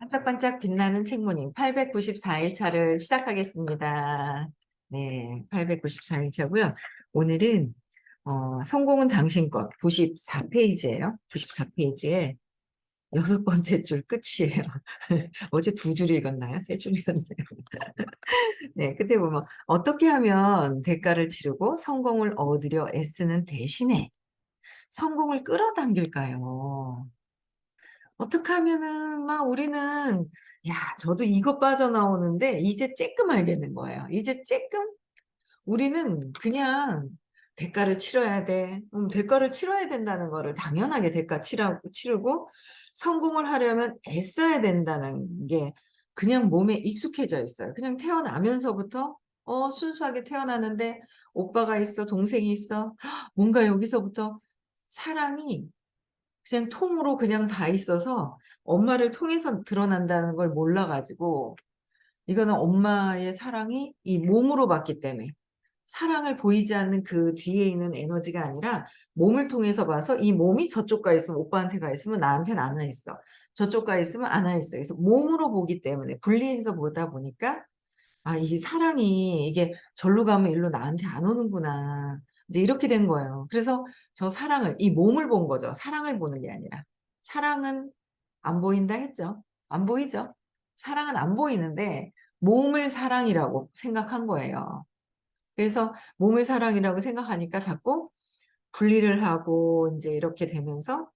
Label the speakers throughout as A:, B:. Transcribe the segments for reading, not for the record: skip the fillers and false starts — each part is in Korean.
A: 반짝반짝 빛나는 책무님 894일 차를 시작하겠습니다. 네, 894일 차고요. 오늘은 성공은 당신 것 94페이지예요. 94페이지에 여섯 번째 줄 끝이에요. 어제 두 줄 읽었나요? 세 줄 읽었나요? 네, 끝에 보면 어떻게 하면 대가를 치르고 성공을 얻으려 애쓰는 대신에 성공을 끌어당길까요? 어떻게 하면은 막 우리는 야 저도 이거 빠져나오는데 이제 쬐끔 알겠는 거예요. 이제 쬐끔 우리는 그냥 대가를 치러야 돼. 대가를 치러야 된다는 거를 당연하게 치르고 성공을 하려면 애써야 된다는 게 그냥 몸에 익숙해져 있어요. 그냥 태어나면서부터 순수하게 태어나는데 오빠가 있어, 동생이 있어. 뭔가 여기서부터 사랑이 그냥 통으로 그냥 다 있어서 엄마를 통해서 드러난다는 걸 몰라가지고 이거는 엄마의 사랑이 이 몸으로 받기 때문에 사랑을 보이지 않는 그 뒤에 있는 에너지가 아니라 몸을 통해서 봐서 이 몸이 저쪽 가 있으면 오빠한테 가 있으면 나한테는 안 와 있어. 저쪽 가 있으면 안 와 있어. 그래서 몸으로 보기 때문에 분리해서 보다 보니까 아, 이 사랑이 이게 절로 가면 일로 나한테 안 오는구나. 이제 이렇게 된 거예요. 그래서 저 사랑을, 이 몸을 본 거죠. 사랑을 보는 게 아니라. 사랑은 안 보인다 했죠. 안 보이죠. 사랑은 안 보이는데 몸을 사랑이라고 생각한 거예요. 그래서 몸을 사랑이라고 생각하니까 자꾸 분리를 하고 이제 이렇게 되면서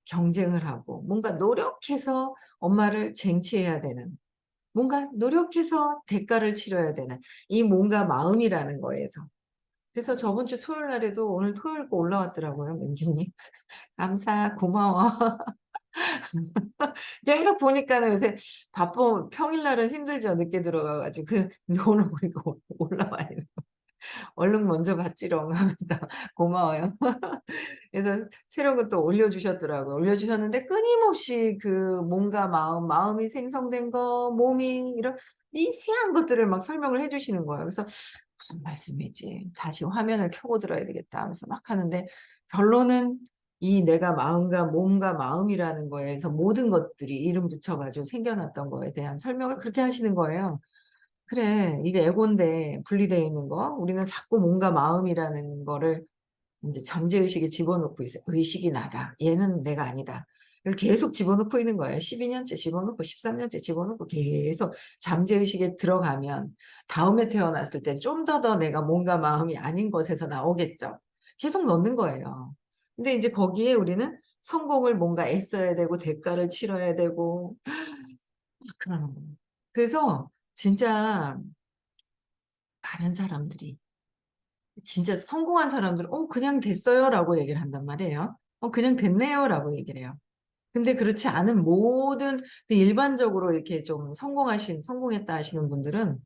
A: 경쟁을 하고 뭔가 노력해서 엄마를 쟁취해야 되는 뭔가 노력해서 대가를 치러야 되는 이 뭔가 마음이라는 거에서. 그래서 저번 주 토요일 날에도 오늘 토요일 거 올라왔더라고요, 민기님. 감사, 고마워. 계속 보니까는 요새 바빠, 평일날은 힘들죠, 늦게 들어가가지고. 오늘 보니까 올라와요. 얼른 먼저 봤지롱 하면서 고마워요. 그래서 새로운 것도 올려주셨더라고요. 올려주셨는데 끊임없이 그 몸과 마음이 생성된 거, 몸이 이런 미세한 것들을 막 설명을 해주시는 거예요. 그래서 무슨 말씀이지? 다시 화면을 켜고 들어야 되겠다 하면서 막 하는데 결론은 이 내가 마음과 몸과 마음이라는 거에서 모든 것들이 이름 붙여가지고 생겨났던 거에 대한 설명을 그렇게 하시는 거예요. 그래, 이게 에고인데 분리되어 있는 거. 우리는 자꾸 몸과 마음이라는 거를 이제 잠재의식에 집어넣고 있어요. 의식이 나다. 얘는 내가 아니다. 이걸 계속 집어넣고 있는 거예요. 12년째 집어넣고 13년째 집어넣고 계속 잠재의식에 들어가면 다음에 태어났을 때 좀 더 내가 몸과 마음이 아닌 것에서 나오겠죠. 계속 넣는 거예요. 근데 이제 거기에 우리는 성공을 뭔가 애써야 되고 대가를 치러야 되고 그러는 거예요. 그래서 진짜 많은 사람들이 진짜 성공한 사람들은 그냥 됐어요 라고 얘기를 한단 말이에요. 그냥 됐네요 라고 얘기를 해요. 근데 그렇지 않은 모든 그 일반적으로 이렇게 좀 성공했다 하시는 분들은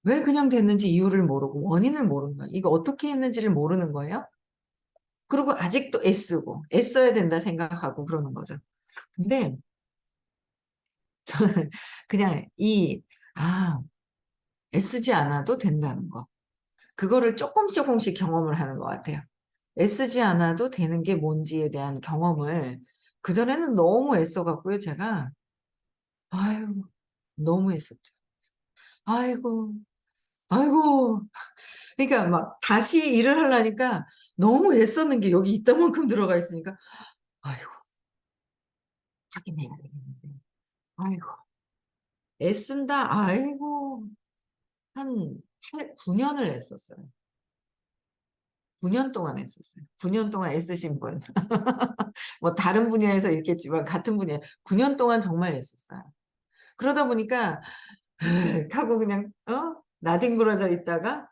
A: 왜 그냥 됐는지 이유를 모르고 원인을 모르는 거예요. 이거 어떻게 했는지를 모르는 거예요. 그리고 아직도 애써야 된다 생각하고 그러는 거죠. 근데 저는 그냥 애쓰지 않아도 된다는 거. 그거를 조금씩 경험을 하는 것 같아요. 애쓰지 않아도 되는 게 뭔지에 대한 경험을 그전에는 너무 애써갖고요, 제가. 아유, 너무 애썼죠. 아이고, 아이고. 그러니까 막 다시 일을 하려니까 너무 애썼는 게 여기 이따만큼 들어가 있으니까, 아이고, 하긴 해야 되겠는데. 아이고, 애쓴다, 아이고. 한 9년을 애썼어요. 9년 동안 애썼어요. 9년 동안 애쓰신 분. 뭐 다른 분야에서 있겠지만 같은 분야 9년 동안 정말 애썼어요. 그러다 보니까 하고 그냥 나뒹굴어져 있다가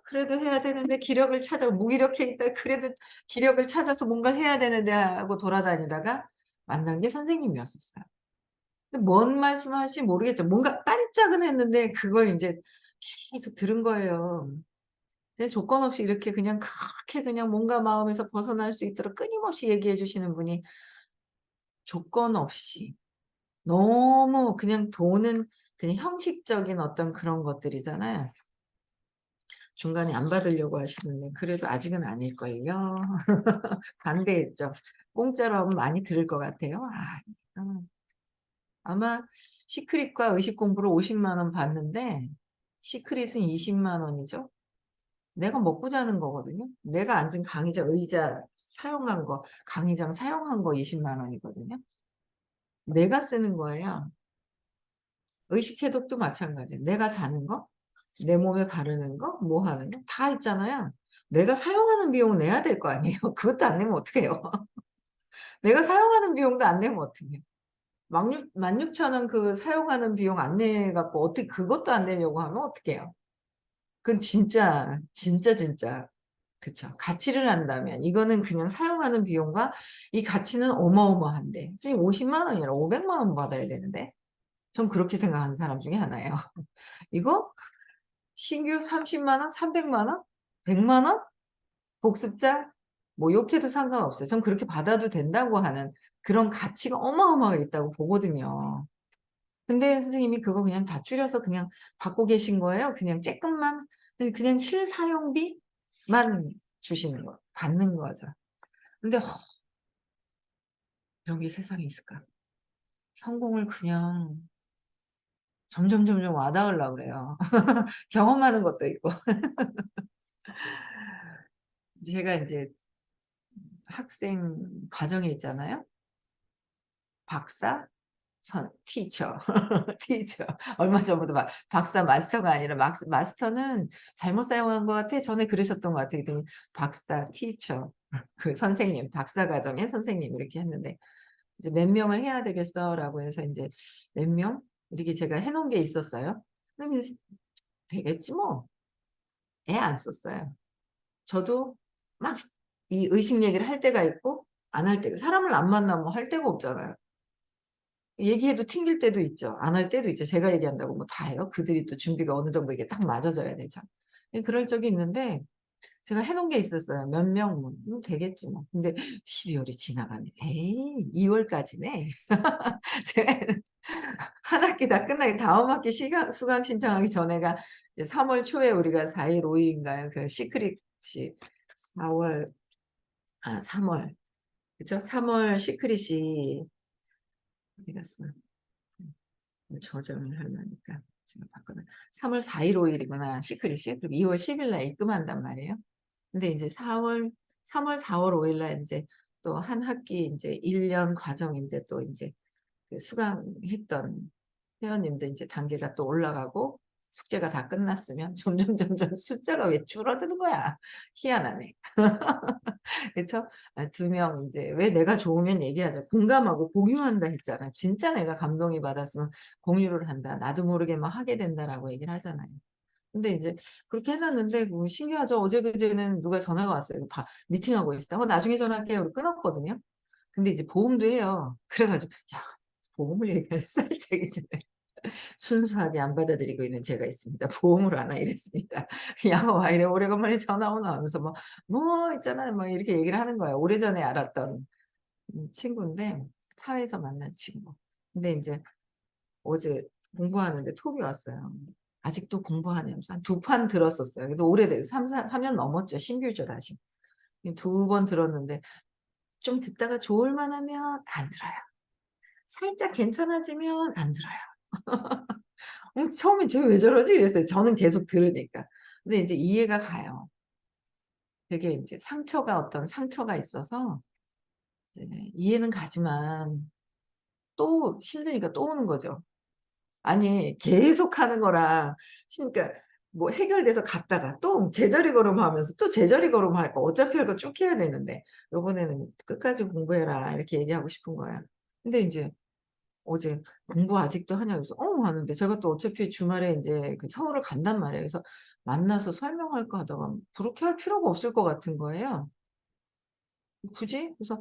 A: 그래도 해야 되는데 기력을 찾아 무기력해 있다 그래도 기력을 찾아서 뭔가 해야 되는데 하고 돌아다니다가 만난 게 선생님이었었어요. 근데 뭔 말씀하실지 모르겠죠. 뭔가 반짝은 했는데 그걸 이제 계속 들은 거예요. 근데 조건 없이 이렇게 그냥 그렇게 그냥 뭔가 마음에서 벗어날 수 있도록 끊임없이 얘기해 주시는 분이 조건 없이 너무 그냥 돈은 그냥 형식적인 어떤 그런 것들이잖아요. 중간에 안 받으려고 하시는데 그래도 아직은 아닐걸요. 반대했죠. 공짜로 하면 많이 들을 것 같아요. 아마 시크릿과 의식 공부를 50만 원 받는데 시크릿은 20만 원이죠. 내가 먹고 자는 거거든요. 내가 앉은 강의자 의자 사용한 거, 강의장 사용한 거 20만 원이거든요. 내가 쓰는 거예요. 의식 해독도 마찬가지예요. 내가 자는 거, 내 몸에 바르는 거, 뭐 하는 거 다 있잖아요. 내가 사용하는 비용은 내야 될 거 아니에요. 그것도 안 내면 어떡해요. 내가 사용하는 비용도 안 내면 어떡해요. 16,000원 그 사용하는 비용 안 내갖고 어떻게 그것도 안 내려고 하면 어떡해요. 그건 진짜, 진짜, 진짜. 그쵸. 가치를 한다면 이거는 그냥 사용하는 비용과 이 가치는 어마어마한데 선생님 50만 원이라 500만 원 받아야 되는데 전 그렇게 생각하는 사람 중에 하나예요. 이거 신규 30만 원, 300만 원, 100만 원 복습자 뭐 욕해도 상관없어요. 전 그렇게 받아도 된다고 하는 그런 가치가 어마어마하게 있다고 보거든요. 근데 선생님이 그거 그냥 다 줄여서 그냥 받고 계신 거예요. 그냥 쬐끔만 그냥 실사용비만 주시는 거 받는 거죠. 근데 이런 게 세상에 있을까? 성공을 그냥 점점 와닿으려고 그래요. 경험하는 것도 있고. 제가 이제 학생 과정에 있잖아요. 박사, 티처, 티처. 얼마 전부터 박사 마스터가 아니라 마스터는 잘못 사용한 것 같아. 전에 그러셨던 것 같아요. 그랬더니 박사, 티처. 그 선생님, 박사 과정의 선생님 이렇게 했는데 이제 몇 명을 해야 되겠어라고 해서 이제 몇 명? 이렇게 제가 해놓은 게 있었어요. 그러면 되겠지 뭐. 애 안 썼어요. 저도 막 이 의식 얘기를 할 때가 있고 안 할 때가 사람을 안 만나면 할 데가 없잖아요. 얘기해도 튕길 때도 있죠. 안 할 때도 있죠. 제가 얘기한다고 뭐 다 해요. 그들이 또 준비가 어느 정도 이게 딱 맞아져야 되죠. 그럴 적이 있는데 제가 해놓은 게 있었어요. 몇 명, 뭐, 되겠지 뭐. 근데 12월이 지나가네. 에이, 2월까지네. 제가 한 학기 다 끝나기 다음 학기 수강 신청하기 전에가 3월 초에 우리가 4일, 5일인가요? 그 시크릿이 4월, 3월. 그쵸? 3월 시크릿이 어디 갔어? 저장을 하려니까 제가 봤거든. 3월 4일, 5일이구나. 시크릿이. 그리고 2월 10일 날 입금한단 말이에요. 근데 이제 3월, 4월, 5일 날 이제 또 한 학기 이제 1년 과정 이제 또 이제 그 수강했던 회원님들 이제 단계가 또 올라가고 숙제가 다 끝났으면 점점 숫자가 왜 줄어드는 거야. 희한하네. 그쵸? 두 명 이제 왜 내가 좋으면 얘기하자. 공감하고 공유한다 했잖아. 진짜 내가 감동이 받았으면 공유를 한다. 나도 모르게 막 하게 된다라고 얘기를 하잖아요. 근데 이제 그렇게 해놨는데 신기하죠. 어제 그제는 누가 전화가 왔어요. 미팅하고 있을 때. 나중에 전화할게요. 그리고 끊었거든요. 근데 이제 보험도 해요. 그래가지고 야 보험을 얘기하는 살짝 이제 순수하게 안 받아들이고 있는 제가 있습니다. 보험을 하나 이랬습니다. 야, 와, 이래 오래간만에 전화 오나 하면서 뭐 있잖아요. 뭐 이렇게 얘기를 하는 거예요. 오래전에 알았던 친구인데, 사회에서 만난 친구. 근데 이제 어제 공부하는데 톡이 왔어요. 아직도 공부하냐면서 한 두 판 들었었어요. 근데 오래돼. 3년 넘었죠. 신규죠, 다시. 두 번 들었는데, 좀 듣다가 좋을 만하면 안 들어요. 살짝 괜찮아지면 안 들어요. 처음에 쟤 왜 저러지? 이랬어요. 저는 계속 들으니까. 근데 이제 이해가 가요. 되게 이제 어떤 상처가 있어서 이해는 가지만 또 힘드니까 또 오는 거죠. 아니, 계속 하는 거랑, 그러니까 뭐 해결돼서 갔다가 또 제자리 걸음하면서 또 제자리 걸음할 거 어차피 할 거 쭉 해야 되는데, 요번에는 끝까지 공부해라. 이렇게 얘기하고 싶은 거야. 근데 이제 어제 공부 아직도 하냐 그래서 하는데 제가 또 어차피 주말에 이제 그 서울을 간단 말이에요. 그래서 만나서 설명할까 하다가 그렇게 할 필요가 없을 것 같은 거예요. 굳이? 그래서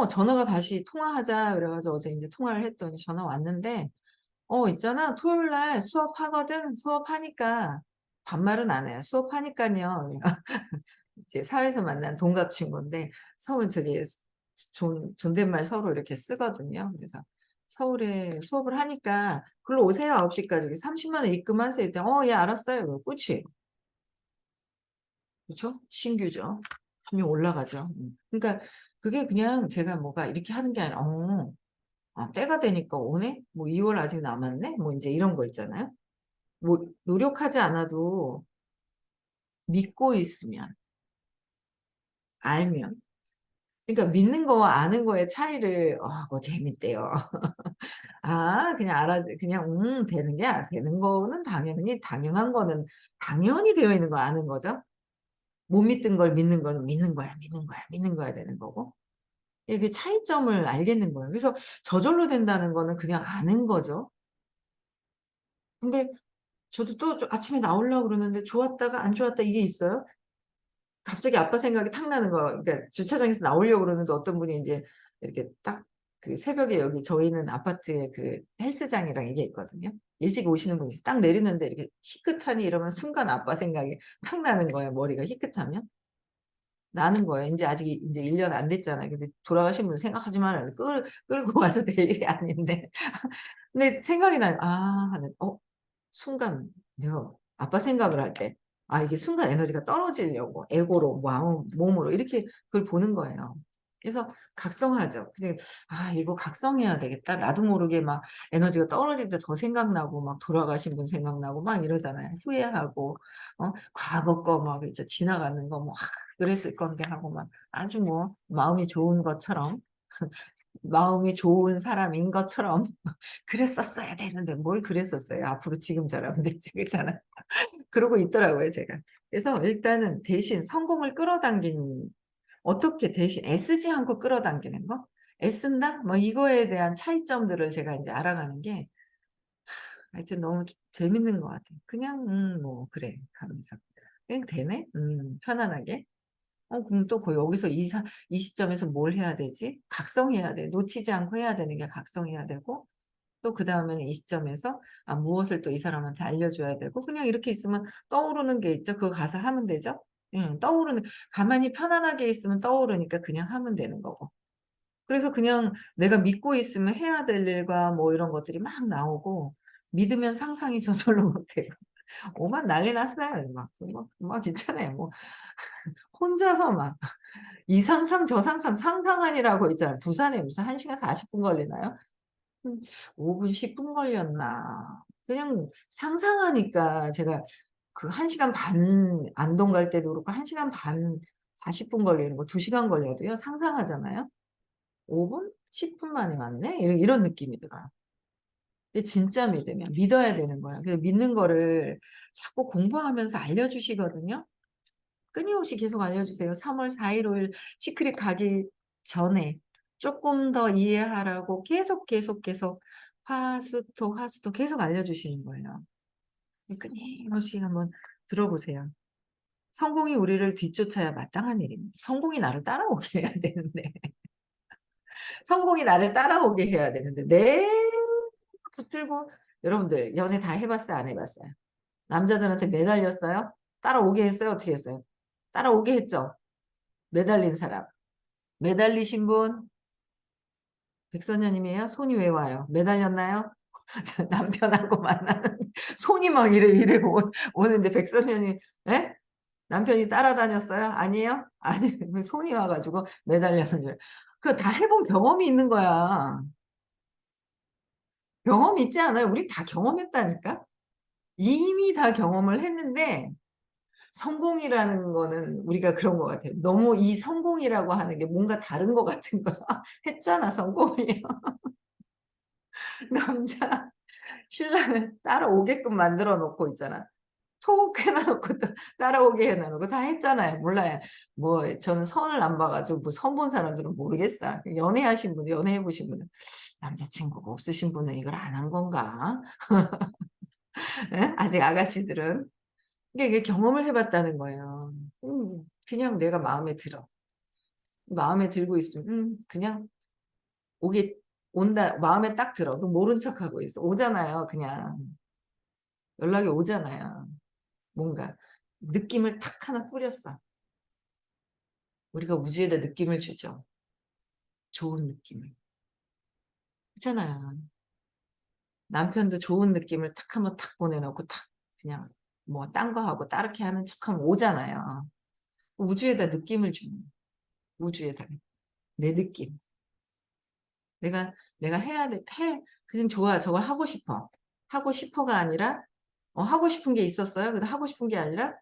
A: 전화가 다시 통화하자 그래가지고 어제 이제 통화를 했더니 전화 왔는데 있잖아 토요일 날 수업하거든. 수업하니까 반말은 안 해요. 수업하니까요. 이제 사회에서 만난 동갑 친구인데 서울 저기 존댓말 서로 이렇게 쓰거든요. 그래서 서울에 수업을 하니까 글로 오세요. 9시까지 30만 원 입금하세요. 일단 예 알았어요. 끝이에요. 그렇죠? 신규죠. 한 명 올라가죠. 그러니까 그게 그냥 제가 뭐가 이렇게 하는 게 아니라 아, 때가 되니까 오네? 뭐 2월 아직 남았네? 뭐 이제 이런 거 있잖아요. 뭐 노력하지 않아도 믿고 있으면, 알면. 그러니까 믿는 거와 아는 거의 차이를, 그거 재밌대요. 아, 그냥 그냥, 되는 게, 되는 거는 당연히, 당연한 거는 당연히 되어 있는 거 아는 거죠. 못 믿던 걸 믿는 거는 믿는 거야, 믿는 거야, 믿는 거야 되는 거고. 이게 차이점을 알겠는 거예요. 그래서 저절로 된다는 거는 그냥 아는 거죠. 근데 저도 또 아침에 나오려고 그러는데 좋았다가 안 좋았다 이게 있어요. 갑자기 아빠 생각이 탁 나는 거. 그러니까 주차장에서 나오려고 그러는데 어떤 분이 이제 이렇게 딱 그 새벽에 여기 저희는 아파트에 그 헬스장이랑 이게 있거든요. 일찍 오시는 분이 딱 내리는데 이렇게 희끗하니 이러면 순간 아빠 생각이 탁 나는 거예요. 머리가 희끗하면. 나는 거예요. 이제 아직 이제 1년 안 됐잖아요. 근데 돌아가신 분 생각하지 말아요. 끌고 와서 될 일이 아닌데. 근데 생각이 나요. 아, 순간 내가 아빠 생각을 할 때, 이게 순간 에너지가 떨어지려고 에고로, 몸으로 이렇게 그걸 보는 거예요. 그래서 각성하죠. 근데 이거 각성해야 되겠다. 나도 모르게 막 에너지가 떨어질 때 더 생각나고 막 돌아가신 분 생각나고 막 이러잖아요. 후회하고 과거 거 막 이제 지나가는 거 뭐 그랬을 건데 하고 막 아주 뭐 마음이 좋은 것처럼 마음이 좋은 사람인 것처럼 그랬었어야 되는데 뭘 그랬었어요. 앞으로 지금처럼 되지 그렇잖아요. 그러고 있더라고요, 제가. 그래서 일단은 대신 성공을 끌어당긴 어떻게 대신 애쓰지 않고 끌어당기는 거? 애쓴다? 뭐 이거에 대한 차이점들을 제가 이제 알아가는 게 하여튼 너무 재밌는 것 같아요. 그냥 뭐 그래 하면서 그냥 되네? 편안하게. 그럼 또 여기서 이 시점에서 뭘 해야 되지? 각성해야 돼. 놓치지 않고 해야 되는 게 각성해야 되고 또 그다음에는 이 시점에서 무엇을 또 이 사람한테 알려줘야 되고 그냥 이렇게 있으면 떠오르는 게 있죠. 그거 가서 하면 되죠. 가만히 편안하게 있으면 떠오르니까 그냥 하면 되는 거고. 그래서 그냥 내가 믿고 있으면 해야 될 일과 뭐 이런 것들이 막 나오고 믿으면 상상이 저절로 못 되고 오만 난리 났어요. 막 있잖아요. 뭐 혼자서 막 이 상상 저 상상하니라고 있잖아요. 부산에 무슨 1시간 40분 걸리나요? 5분 10분 걸렸나. 그냥 상상하니까 제가 그 1시간 반 안동 갈 때도 그렇고 1시간 반 40분 걸리는 거 2시간 걸려도요. 상상하잖아요. 5분? 10분 만에 왔네? 이런 느낌이 들어요. 근데 진짜 믿으면 믿어야 되는 거야. 그래서 믿는 거를 자꾸 공부하면서 알려주시거든요. 끊임없이 계속 알려주세요. 3월 4일, 5일 시크릿 가기 전에 조금 더 이해하라고 계속 화수토 계속 알려주시는 거예요. 끊임없이 한번 들어보세요. 성공이 우리를 뒤쫓아야 마땅한 일입니다. 성공이 나를 따라오게 해야 되는데 성공이 나를 따라오게 해야 되는데 붙들고 여러분들 연애 다 해봤어요? 안 해봤어요? 남자들한테 매달렸어요? 따라오게 했어요? 어떻게 했어요? 따라오게 했죠? 매달린 사람. 매달리신 분 백선녀님이에요? 손이 왜 와요? 매달렸나요? 남편하고 만나는 손이 막 이래 오는데 백선녀님 에? 남편이 따라다녔어요? 아니에요? 아니 손이 와가지고 매달려는 줄. 그거 다 해본 경험이 있는 거야. 경험 있지 않아요? 우리 다 경험했다니까? 이미 다 경험을 했는데 성공이라는 거는 우리가 그런 것 같아요. 너무 이 성공이라고 하는 게 뭔가 다른 것 같은 거 했잖아 성공을. 남자 신랑을 따라오게끔 만들어 놓고 있잖아. 톡 해놔놓고 또 따라오게 해놔놓고 다 했잖아요. 몰라요. 뭐 저는 선을 안 봐가지고 뭐 선 본 사람들은 모르겠어. 연애하신 분, 연애해 보신 분은 남자친구가 없으신 분은 이걸 안 한 건가? 예? 아직 아가씨들은 이게 경험을 해봤다는 거예요. 그냥 내가 마음에 들어. 마음에 들고 있으면 그냥 오게 온다. 마음에 딱 들어. 그럼 모른 척하고 있어. 오잖아요. 그냥 연락이 오잖아요. 뭔가 느낌을 탁 하나 뿌렸어. 우리가 우주에다 느낌을 주죠. 좋은 느낌을. 그렇잖아요. 남편도 좋은 느낌을 탁 한번 탁 보내놓고 탁 그냥 뭐 딴 거 하고 따르게 하는 척하면 오잖아요. 우주에다 느낌을 주는 우주에다가 내 느낌. 내가 해야 돼, 그냥 좋아, 저걸 하고 싶어. 하고 싶어가 아니라, 하고 싶은 게 있었어요. 근데 하고 싶은 게 아니라,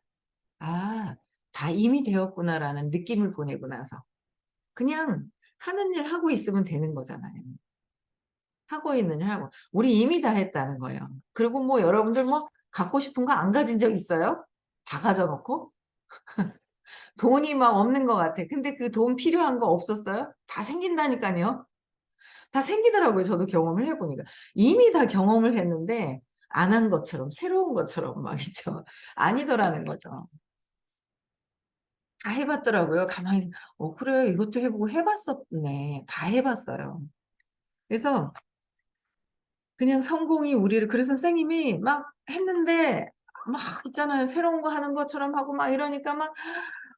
A: 아, 다 이미 되었구나라는 느낌을 보내고 나서. 그냥 하는 일 하고 있으면 되는 거잖아요. 하고 있는 일 하고. 우리 이미 다 했다는 거예요. 그리고 뭐 여러분들 뭐 갖고 싶은 거 안 가진 적 있어요? 다 가져놓고? 돈이 막 없는 것 같아. 근데 그 돈 필요한 거 없었어요? 다 생긴다니까요. 다 생기더라고요. 저도 경험을 해보니까. 이미 다 경험을 했는데 안 한 것처럼 새로운 것처럼 막 있죠. 아니더라는 거죠. 다 해봤더라고요. 가만히 그래 이것도 해보고 해봤었네. 다 해봤어요. 그래서 그냥 성공이 우리를 그래서 선생님이 막 했는데 막 있잖아요. 새로운 거 하는 것처럼 하고 막 이러니까 막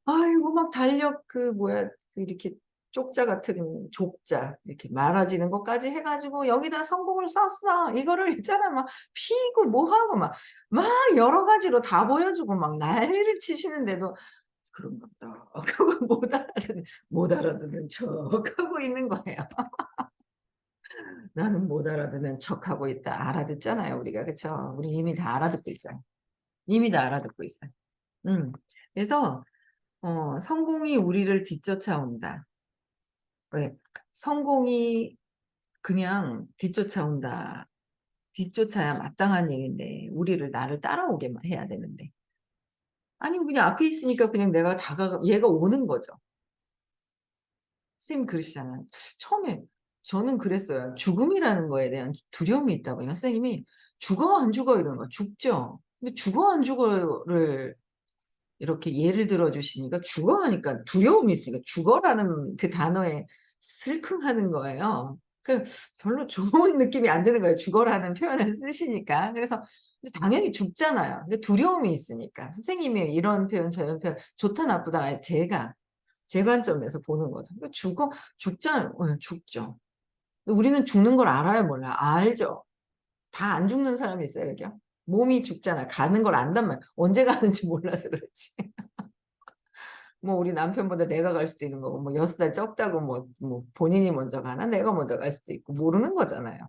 A: 아이고 막 달력 그 뭐야 그 이렇게 쪽자 같은 족자 이렇게 말아지는 것까지 해가지고 여기다 성공을 썼어. 이거를 있잖아 막 피고 뭐 하고 막 여러 가지로 다 보여주고 막 난리를 치시는데도 그런가 보다. 그거 못 알아듣는 척하고 있는 거예요. 나는 못 알아듣는 척하고 있다. 알아듣잖아요, 우리가. 그쵸? 우리 이미 다 알아듣고 있어요. 이미 다 알아듣고 있어요. 음. 그래서, 성공이 우리를 뒤쫓아온다. 왜? 성공이 그냥 뒤쫓아온다. 뒤쫓아야 마땅한 얘기인데, 나를 따라오게 해야 되는데. 아니면 그냥 앞에 있으니까 그냥 내가 얘가 오는 거죠. 선생님 그러시잖아요. 처음에 저는 그랬어요. 죽음이라는 거에 대한 두려움이 있다 보니까 선생님이 죽어 안 죽어 이러는 거야. 죽죠. 근데 죽어 안 죽어를 이렇게 예를 들어 주시니까 죽어 하니까 두려움이 있으니까 죽어라는 그 단어에 슬픔하는 거예요. 그 별로 좋은 느낌이 안 드는 거예요. 죽어라는 표현을 쓰시니까. 그래서 당연히 죽잖아요. 근데 두려움이 있으니까. 선생님이 이런 표현, 저런 표현, 좋다, 나쁘다, 제 관점에서 보는 거죠. 그러니까 죽잖아요. 죽죠. 우리는 죽는 걸 알아요, 몰라? 알죠. 다 안 죽는 사람이 있어요, 여기 몸이 죽잖아. 가는 걸 안단 말이야. 언제 가는지 몰라서 그렇지. 뭐 우리 남편보다 내가 갈 수도 있는 거고, 뭐 6살 적다고 뭐 본인이 먼저 가나? 내가 먼저 갈 수도 있고, 모르는 거잖아요.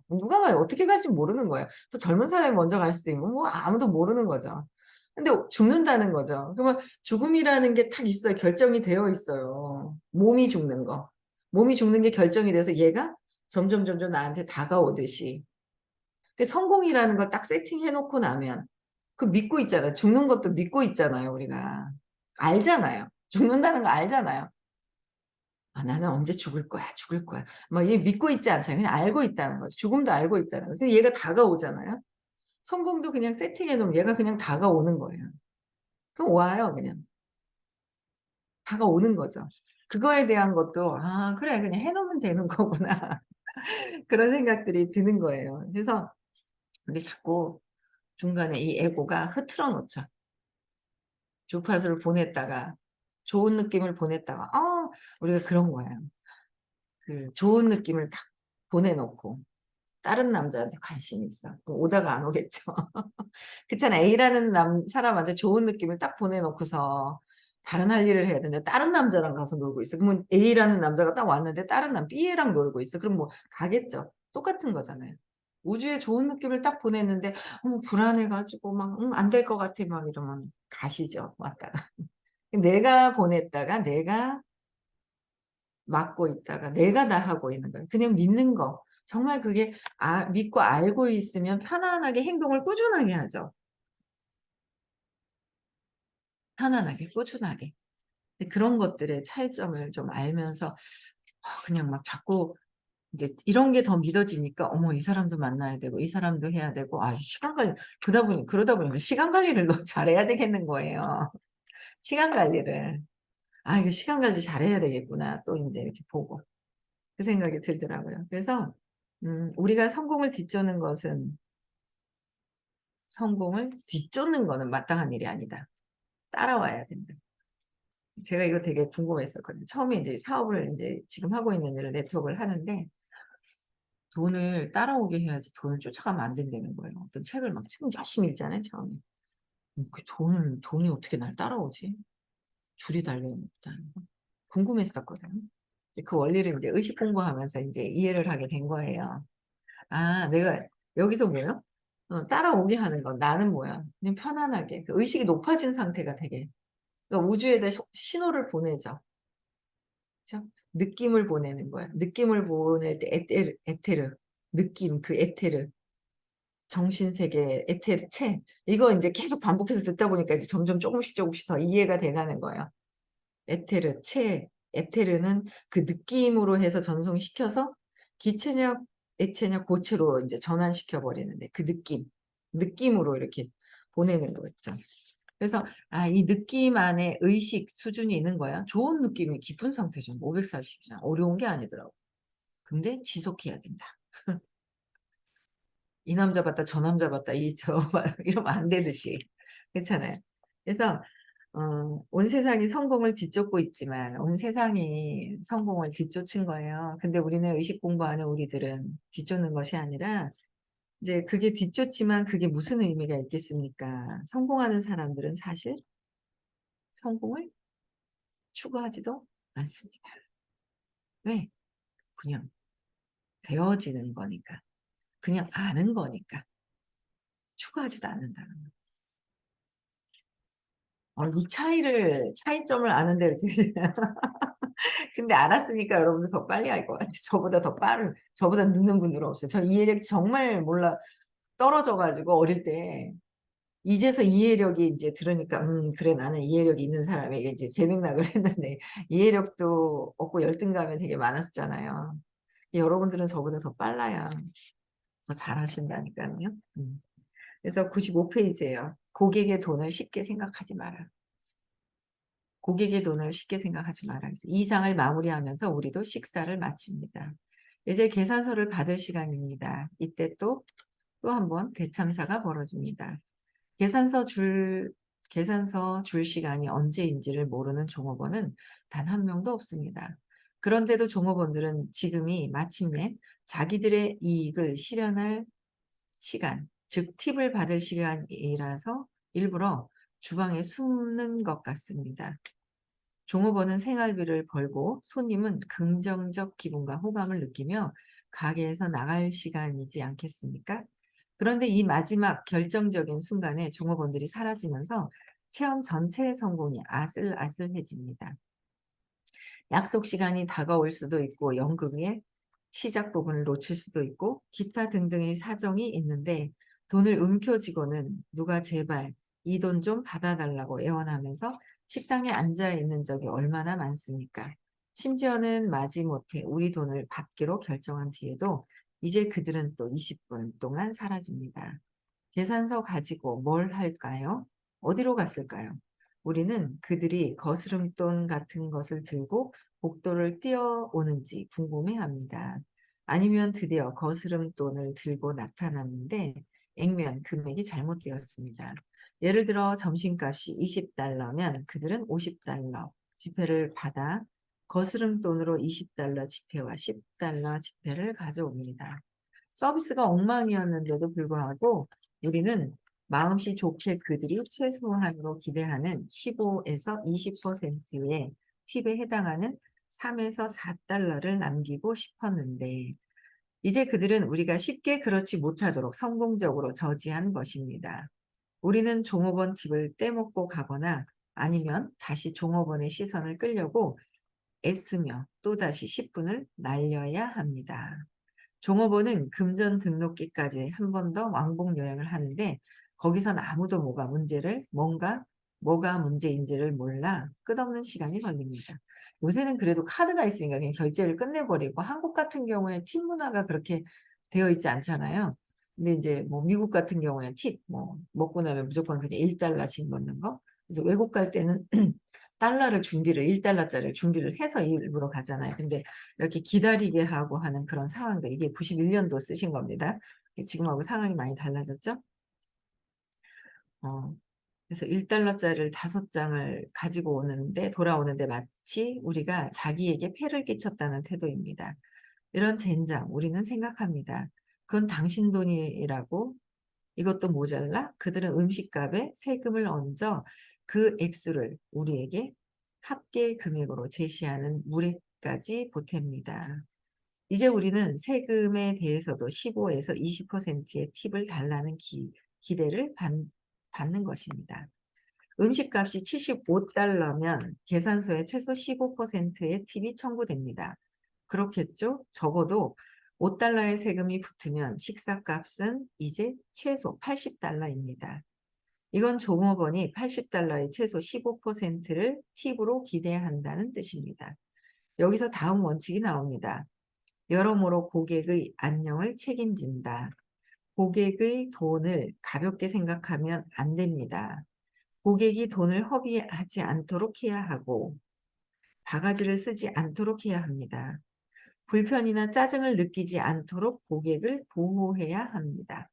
A: 어떻게 갈지 모르는 거예요. 또 젊은 사람이 먼저 갈 수도 있고, 뭐 아무도 모르는 거죠. 근데 죽는다는 거죠. 그러면 죽음이라는 게 딱 있어요. 결정이 되어 있어요. 몸이 죽는 거. 몸이 죽는 게 결정이 돼서 얘가 점점 나한테 다가오듯이. 성공이라는 걸 딱 세팅해 놓고 나면 그 믿고 있잖아요. 죽는 것도 믿고 있잖아요, 우리가. 알잖아요. 죽는다는 거 알잖아요. 아, 나는 언제 죽을 거야, 죽을 거야. 막 얘 믿고 있지 않잖아요. 그냥 알고 있다는 거죠. 죽음도 알고 있다는 거죠. 근데 얘가 다가오잖아요. 성공도 그냥 세팅해 놓으면 얘가 그냥 다가오는 거예요. 그럼 와요, 그냥. 다가오는 거죠. 그거에 대한 것도, 아, 그래, 그냥 해놓으면 되는 거구나. 그런 생각들이 드는 거예요. 그래서 우리 자꾸 중간에 이 에고가 흐트러 놓죠. 주파수를 보냈다가, 좋은 느낌을 보냈다가, 우리가 그런 거예요. 그 좋은 느낌을 딱 보내놓고, 다른 남자한테 관심이 있어. 그럼 오다가 안 오겠죠. 그렇잖아. A라는 사람한테 좋은 느낌을 딱 보내놓고서 다른 할 일을 해야 되는데 다른 남자랑 가서 놀고 있어. 그러면 A라는 남자가 딱 왔는데 다른 B랑 놀고 있어. 그럼 뭐 가겠죠. 똑같은 거잖아요. 우주에 좋은 느낌을 딱 보냈는데 불안해가지고 막 안 될 것 같아 막 이러면 가시죠. 왔다가. 내가 보냈다가 내가 맡고 있다가 내가 다 하고 있는 거예요. 그냥 믿는 거. 정말 그게 믿고 알고 있으면 편안하게 행동을 꾸준하게 하죠. 편안하게, 꾸준하게. 근데 그런 것들의 차이점을 좀 알면서 그냥 막 자꾸 이제 이런 게 더 믿어지니까 어머 이 사람도 만나야 되고 이 사람도 해야 되고 시간 관리 그러다 보니까 시간 관리를 더 잘해야 되겠는 거예요. 시간 관리를. 이거 시간 관리 잘해야 되겠구나. 또 이제 이렇게 보고 그 생각이 들더라고요. 그래서 우리가 성공을 뒤쫓는 거는 마땅한 일이 아니다. 따라와야 된다. 제가 이거 되게 궁금했었거든요. 처음에 이제 사업을 이제 지금 하고 있는 일을 네트워크를 하는데 돈을 따라오게 해야지 돈을 쫓아가면 안 된다는 거예요. 어떤 책을 막 책 열심히 읽잖아요, 처음에. 돈이 어떻게 날 따라오지? 줄이 달려있다는 거. 궁금했었거든요. 그 원리를 이제 의식 공부하면서 이제 이해를 하게 된 거예요. 아, 내가 여기서 뭐야? 따라오게 하는 건 나는 뭐야? 그냥 편안하게. 그 의식이 높아진 상태가 되게. 그러니까 우주에다 신호를 보내죠. 그죠? 느낌을 보내는 거야. 느낌을 보낼 때 에테르. 느낌, 그 에테르. 정신세계, 에테르체. 이거 이제 계속 반복해서 듣다 보니까 이제 점점 조금씩 조금씩 더 이해가 돼가는 거예요. 에테르, 체, 에테르는 그 느낌으로 해서 전송시켜서 기체냐, 액체냐, 고체로 이제 전환시켜 버리는데 그 느낌으로 이렇게 보내는 거죠. 그래서 이 느낌 안에 의식 수준이 있는 거야. 좋은 느낌이 깊은 상태죠. 540이잖아. 어려운 게 아니더라고. 근데 지속해야 된다. 이 남자 봤다, 저 남자 봤다, 이러면 안 되듯이. 그렇잖아요. 그래서 온 세상이 성공을 뒤쫓고 있지만 온 세상이 성공을 뒤쫓은 거예요. 근데 우리는 의식 공부하는 우리들은 뒤쫓는 것이 아니라 이제 그게 뒤쫓지만 그게 무슨 의미가 있겠습니까? 성공하는 사람들은 사실 성공을 추구하지도 않습니다. 왜? 그냥 되어지는 거니까. 그냥 아는 거니까. 추구하지도 않는다는 거. 이 차이점을 아는데 이렇게. 근데 알았으니까 여러분들 더 빨리 알 것 같아요. 저보다 늦는 분들은 없어요. 저 이해력이 정말 몰라, 떨어져가지고 어릴 때. 이제서 이해력이 이제 들으니까, 그래, 나는 이해력이 있는 사람에게 이제 재맥락을 했는데, 이해력도 없고 열등감이 되게 많았었잖아요. 여러분들은 저보다 더 빨라요. 더 잘하신다니까요. 그래서 95페이지예요. 고객의 돈을 쉽게 생각하지 마라. 고객의 돈을 쉽게 생각하지 마라. 그래서 이 장을 마무리하면서 우리도 식사를 마칩니다. 이제 계산서를 받을 시간입니다. 이때 또 한 번 대참사가 벌어집니다. 계산서 줄 시간이 언제인지를 모르는 종업원은 단 한 명도 없습니다. 그런데도 종업원들은 지금이 마침내 자기들의 이익을 실현할 시간, 즉 팁을 받을 시간이라서 일부러 주방에 숨는 것 같습니다. 종업원은 생활비를 벌고 손님은 긍정적 기분과 호감을 느끼며 가게에서 나갈 시간이지 않겠습니까? 그런데 이 마지막 결정적인 순간에 종업원들이 사라지면서 체험 전체의 성공이 아슬아슬해집니다. 약속 시간이 다가올 수도 있고 연극의 시작 부분을 놓칠 수도 있고 기타 등등의 사정이 있는데 돈을 움켜쥐고는 누가 제발 이 돈 좀 받아달라고 애원하면서 식당에 앉아 있는 적이 얼마나 많습니까? 심지어는 마지못해 우리 돈을 받기로 결정한 뒤에도 이제 그들은 또 20분 동안 사라집니다. 계산서 가지고 뭘 할까요? 어디로 갔을까요? 우리는 그들이 거스름돈 같은 것을 들고 복도를 뛰어오는지 궁금해합니다. 아니면 드디어 거스름돈을 들고 나타났는데 액면 금액이 잘못되었습니다. 예를 들어 점심값이 20달러면 그들은 50달러 지폐를 받아 거스름돈으로 20달러 지폐와 10달러 지폐를 가져옵니다. 서비스가 엉망이었는데도 불구하고 우리는 마음씨 좋게 그들이 최소한으로 기대하는 15에서 20%의 팁에 해당하는 3에서 4달러를 남기고 싶었는데 이제 그들은 우리가 쉽게 그렇지 못하도록 성공적으로 저지한 것입니다. 우리는 종업원 팁을 떼먹고 가거나 아니면 다시 종업원의 시선을 끌려고 애쓰며 또다시 10분을 날려야 합니다. 종업원은 금전 등록기까지 한 번 더 왕복 여행을 하는데 거기선 아무도 뭐가 문제인지를 몰라 끝없는 시간이 걸립니다. 요새는 그래도 카드가 있으니까 그냥 결제를 끝내버리고 한국 같은 경우에 팁 문화가 그렇게 되어 있지 않잖아요. 근데 이제 뭐 미국 같은 경우에 팁 먹고 나면 무조건 그냥 1달러씩 넣는 거. 그래서 외국 갈 때는 달러를 1달러짜리를 준비를 해서 일부러 가잖아요. 근데 이렇게 기다리게 하고 하는 그런 상황들, 이게 91년도 쓰신 겁니다. 지금하고 상황이 많이 달라졌죠? 어, 그래서 1달러짜리를 5장을 가지고 돌아오는데 마치 우리가 자기에게 폐를 끼쳤다는 태도입니다. 이런 젠장, 우리는 생각합니다. 그건 당신 돈이라고 이것도 모자라 그들은 음식값에 세금을 얹어 그 액수를 우리에게 합계 금액으로 제시하는 여기까지 보탭니다. 이제 우리는 세금에 대해서도 15에서 20%의 팁을 달라는 기대를 받는 것입니다. 음식값이 $75면 계산서에 최소 15%의 팁이 청구됩니다. 그렇겠죠? 적어도 $5의 세금이 붙으면 식사값은 이제 최소 $80입니다. 이건 종업원이 $80의 최소 15%를 팁으로 기대한다는 뜻입니다. 여기서 다음 원칙이 나옵니다. 여러모로 고객의 안녕을 책임진다. 고객의 돈을 가볍게 생각하면 안 됩니다. 고객이 돈을 허비하지 않도록 해야 하고 바가지를 쓰지 않도록 해야 합니다. 불편이나 짜증을 느끼지 않도록 고객을 보호해야 합니다.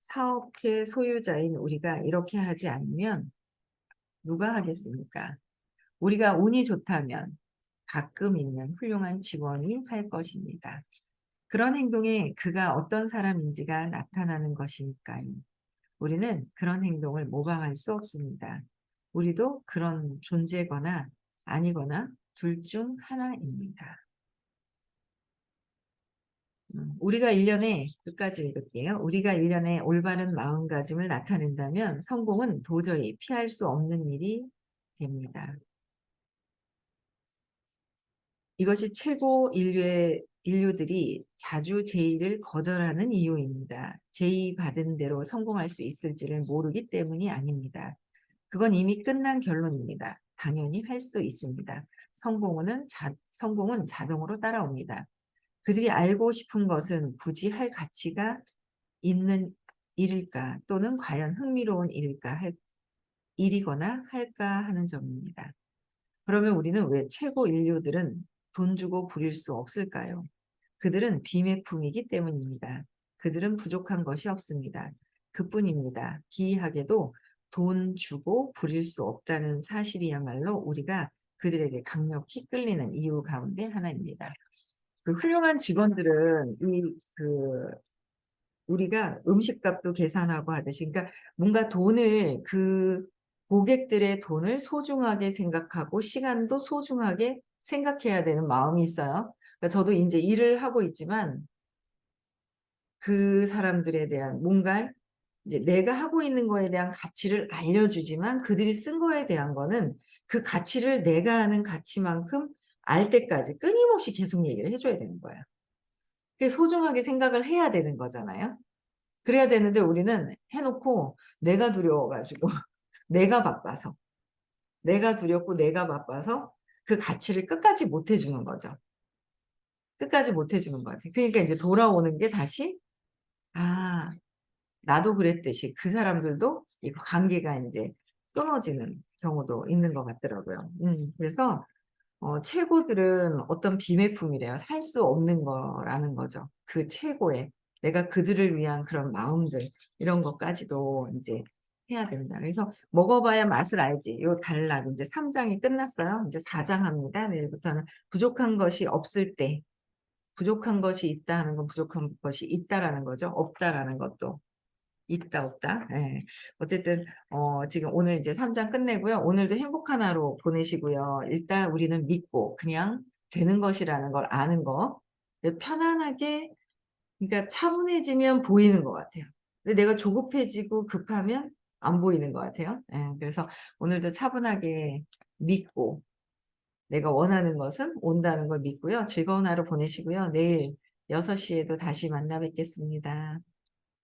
A: 사업체 소유자인 우리가 이렇게 하지 않으면 누가 하겠습니까? 우리가 운이 좋다면 가끔 있는 훌륭한 직원이 할 것입니다. 그런 행동에 그가 어떤 사람인지가 나타나는 것이니까요. 우리는 그런 행동을 모방할 수 없습니다. 우리도 그런 존재거나 아니거나 둘 중 하나입니다. 우리가 1년에 끝까지 읽을게요. 우리가 1년에 올바른 마음가짐을 나타낸다면 성공은 도저히 피할 수 없는 일이 됩니다. 이것이 최고 인류들이 자주 제의를 거절하는 이유입니다. 제의 받은 대로 성공할 수 있을지를 모르기 때문이 아닙니다. 그건 이미 끝난 결론입니다. 당연히 할 수 있습니다. 성공은 자동으로 따라옵니다. 그들이 알고 싶은 것은 굳이 할 가치가 있는 일일까 또는 과연 흥미로운 일이거나 할까 하는 점입니다. 그러면 우리는 왜 최고 인류들은 돈 주고 부릴 수 없을까요? 그들은 비매품이기 때문입니다. 그들은 부족한 것이 없습니다. 그뿐입니다. 기이하게도 돈 주고 부릴 수 없다는 사실이야말로 우리가 그들에게 강력히 끌리는 이유 가운데 하나입니다. 그 훌륭한 직원들은 우리가 음식값도 계산하고 하듯이, 그러니까 뭔가 고객들의 돈을 소중하게 생각하고 시간도 소중하게 생각해야 되는 마음이 있어요. 그러니까 저도 이제 일을 하고 있지만 그 사람들에 대한 뭔가 이제 내가 하고 있는 거에 대한 가치를 알려주지만 그들이 쓴 거에 대한 거는 그 가치를 내가 아는 가치만큼 알 때까지 끊임없이 계속 얘기를 해줘야 되는 거예요. 그게 소중하게 생각을 해야 되는 거잖아요. 그래야 되는데 우리는 해놓고 내가 두려워가지고 내가 바빠서 내가 두렵고 내가 바빠서 그 가치를 끝까지 못 해주는 거죠. 끝까지 못 해주는 것 같아요. 그러니까 이제 돌아오는 게 다시 아 나도 그랬듯이 그 사람들도 이 관계가 이제 끊어지는 경우도 있는 것 같더라고요. 그래서 최고들은 어떤 비매품이래요. 살 수 없는 거라는 거죠. 그 최고의 내가 그들을 위한 그런 마음들 이런 것까지도 이제 해야 된다. 그래서 먹어봐야 맛을 알지. 요 단락 이제 3장이 끝났어요. 이제 4장 합니다. 내일부터는 부족한 것이 없을 때 부족한 것이 있다 하는 건 부족한 것이 있다라는 거죠. 없다라는 것도 있다 없다. 예. 어쨌든 지금 오늘 이제 3장 끝내고요. 오늘도 행복한 하루 보내시고요. 일단 우리는 믿고 그냥 되는 것이라는 걸 아는 거. 편안하게 그러니까 차분해지면 보이는 것 같아요. 근데 내가 조급해지고 급하면 안 보이는 것 같아요. 예. 그래서 오늘도 차분하게 믿고 내가 원하는 것은 온다는 걸 믿고요. 즐거운 하루 보내시고요. 내일 6시에도 다시 만나 뵙겠습니다.